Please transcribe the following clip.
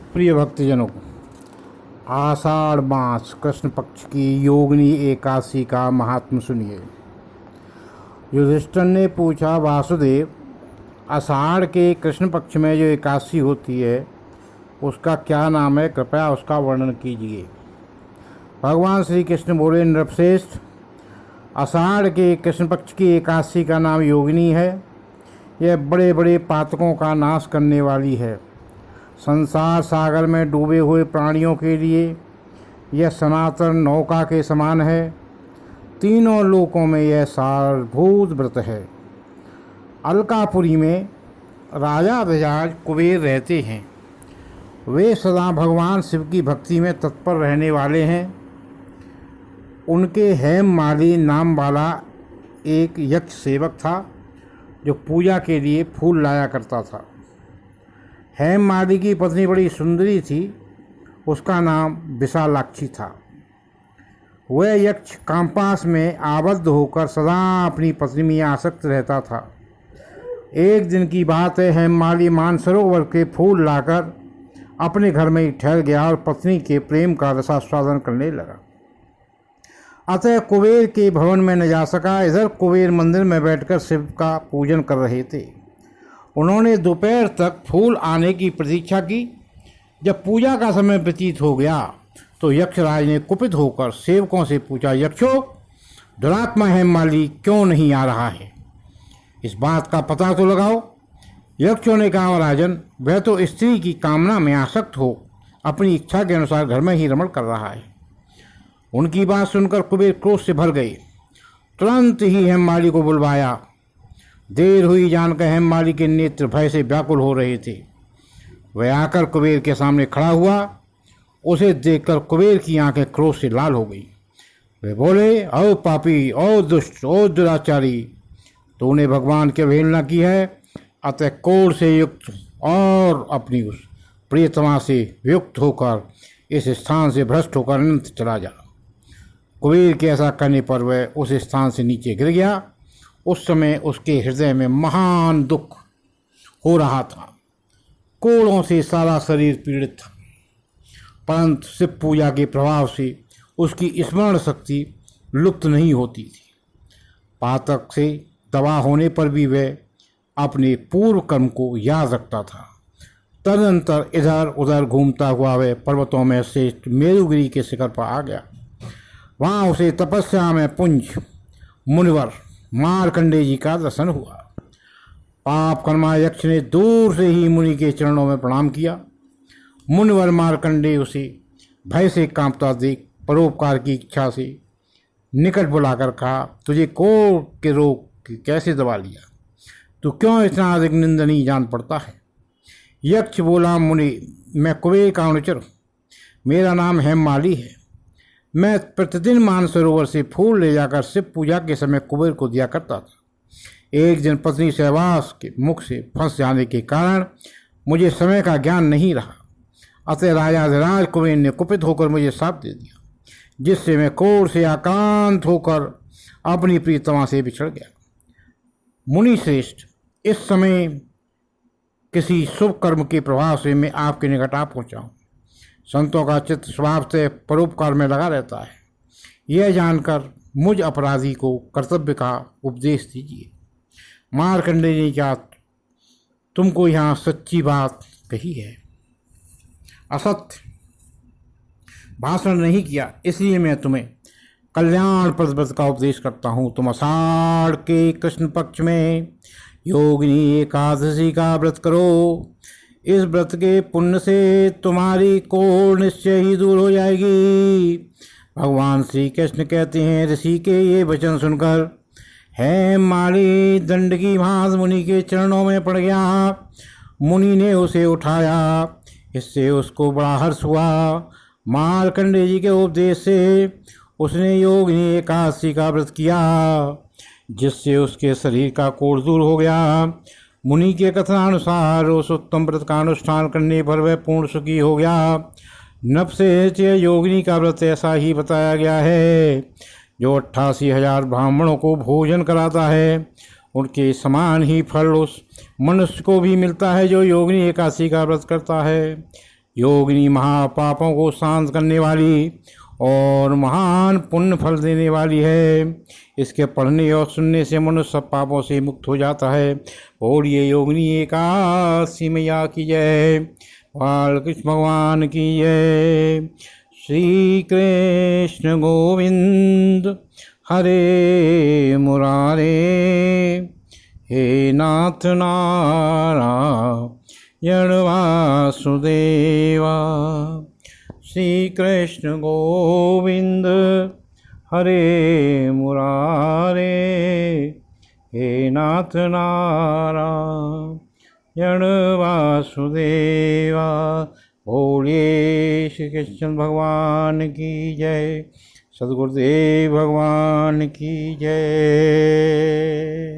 प्रिय भक्तजनों, आषाढ़ मास कृष्ण पक्ष की योगिनी एकादशी का महात्म सुनिए। युधिष्ठिर ने पूछा, वासुदेव, आषाढ़ के कृष्ण पक्ष में जो एकादशी होती है उसका क्या नाम है? कृपया उसका वर्णन कीजिए। भगवान श्री कृष्ण बोले, नृपश्रेष्ठ, आषाढ़ के कृष्ण पक्ष की एकादशी का नाम योगिनी है। यह बड़े बड़े पातकों का नाश करने वाली है। संसार सागर में डूबे हुए प्राणियों के लिए यह सनातन नौका के समान है। तीनों लोकों में यह सारभूत व्रत है। अलकापुरी में राजा बजाज कुबेर रहते हैं। वे सदा भगवान शिव की भक्ति में तत्पर रहने वाले हैं। उनके हेममाली नाम वाला एक यक्ष सेवक था जो पूजा के लिए फूल लाया करता था। हेममाली की पत्नी बड़ी सुंदरी थी। उसका नाम विशालाक्षी था। वह यक्ष कामपास में आबद्ध होकर सदा अपनी पत्नी में आसक्त रहता था। एक दिन की बात है, हेममाली मानसरोवर के फूल लाकर अपने घर में ही ठहर गया और पत्नी के प्रेम का रसास्वादन करने लगा। अतः कुबेर के भवन में न जा सका। इधर कुबेर मंदिर में बैठकर शिव का पूजन कर रहे थे। उन्होंने दोपहर तक फूल आने की प्रतीक्षा की। जब पूजा का समय व्यतीत हो गया तो यक्षराज ने कुपित होकर सेवकों से पूछा, यक्षों, दुरात्मा हेममाली क्यों नहीं आ रहा है? इस बात का पता तो लगाओ। यक्षों ने कहा, राजन, वह तो स्त्री की कामना में आसक्त हो अपनी इच्छा के अनुसार घर में ही रमण कर रहा है। उनकी बात सुनकर कुबेर क्रोध से भर गए। तुरंत ही हेममाली को बुलवाया। देर हुई जानकर हेममाली के नेत्र भय से व्याकुल हो रहे थे। वह आकर कुबेर के सामने खड़ा हुआ। उसे देखकर कुबेर की आंखें क्रोध से लाल हो गई। वे बोले, ओ पापी, ओ दुष्ट, ओ दुराचारी, तूने भगवान की अवहेलना की है। अतः क्रोध से युक्त और अपनी उस प्रियतमा से युक्त होकर इस स्थान से भ्रष्ट होकर अनंत चला जा। कुबेर के ऐसा करने पर वह उस स्थान से नीचे गिर गया। उस समय उसके हृदय में महान दुख हो रहा था। कोड़ों से सारा शरीर पीड़ित था, परंतु शिव पूजा के प्रभाव से उसकी स्मरण शक्ति लुप्त नहीं होती थी। पातक से दवा होने पर भी वह अपने पूर्व कर्म को याद रखता था। तदनंतर इधर उधर घूमता हुआ वह पर्वतों में श्रेष्ठ मेरुगिरी के शिखर पर आ गया। वहाँ उसे तपस्या में पुंज मुनिवर मार्कंडेय जी का दर्शन हुआ। पाप कर्मा यक्ष ने दूर से ही मुनि के चरणों में प्रणाम किया। मुनिवर मार्कंडेय उसे भय से कांपता देख परोपकार की इच्छा से निकट बुलाकर कहा, तुझे कोढ़ के रोग कैसे दबा लिया? तू क्यों इतना अधिक निंदनीय जान पड़ता है? यक्ष बोला, मुनि, मैं कुबेर का अनुचर हूँ। मेरा नाम हेममाली है। मैं प्रतिदिन मानसरोवर से फूल ले जाकर शिव पूजा के समय कुबेर को दिया करता था। एक दिन पत्नी सहवास के मुख से फंस जाने के कारण मुझे समय का ज्ञान नहीं रहा। अतः राजाधिराज कुबेर ने कुपित होकर मुझे शाप दे दिया, जिससे मैं क्रोध से आक्रांत होकर अपनी प्रियतमा से बिछड़ गया। मुनि श्रेष्ठ, इस समय किसी शुभ कर्म के प्रभाव से मैं आपके निकट आ पहुँचा हूँ। संतों का चित्त स्वभाव से परोपकार में लगा रहता है। यह जानकर मुझ अपराधी को कर्तव्य का उपदेश दीजिए। मार्कंडेय ने क्या तुमको यहाँ सच्ची बात कही है, असत्य भाषण नहीं किया, इसलिए मैं तुम्हें कल्याणप्रद व्रत का उपदेश करता हूँ। तुम आषाढ़ के कृष्ण पक्ष में योगिनी एकादशी का व्रत करो। इस व्रत के पुण्य से तुम्हारी कोढ़ निश्चय ही दूर हो जाएगी। भगवान श्री कृष्ण कहते हैं, ऋषि के ये वचन सुनकर हेममाली दंडकी भांत मुनि के चरणों में पड़ गया। मुनि ने उसे उठाया। इससे उसको बड़ा हर्ष हुआ। मार्कंडेय जी के उपदेश से उसने योगिनी एकादशी का व्रत किया, जिससे उसके शरीर का कोढ़ दूर हो गया। मुनि के कथनानुसार उस उत्तम व्रत का अनुष्ठान करने पर वह पूर्ण सुखी हो गया। नृपश्रेष्ठ, योगिनी का व्रत ऐसा ही बताया गया है जो 88,000 ब्राह्मणों को भोजन कराता है। उनके समान ही फल उस मनुष्य को भी मिलता है जो योगिनी एकादशी का व्रत करता है। योगिनी महापापों को शांत करने वाली और महान पुण्य फल देने वाली है। इसके पढ़ने और सुनने से मनुष्य सब पापों से मुक्त हो जाता है। बोलिए योगिनी एकादशी मैया की जय, बाल कृष्ण भगवान की जय। श्री कृष्ण गोविंद हरे मुरारे, हे नाथ नारायण वासुदेवा। श्री कृष्ण गोविंद हरे मुरारे, हे नाथ नारायण वासुदेवा। बोलिए श्री कृष्ण भगवान की जय, सद्गुरुदेव भगवान की जय।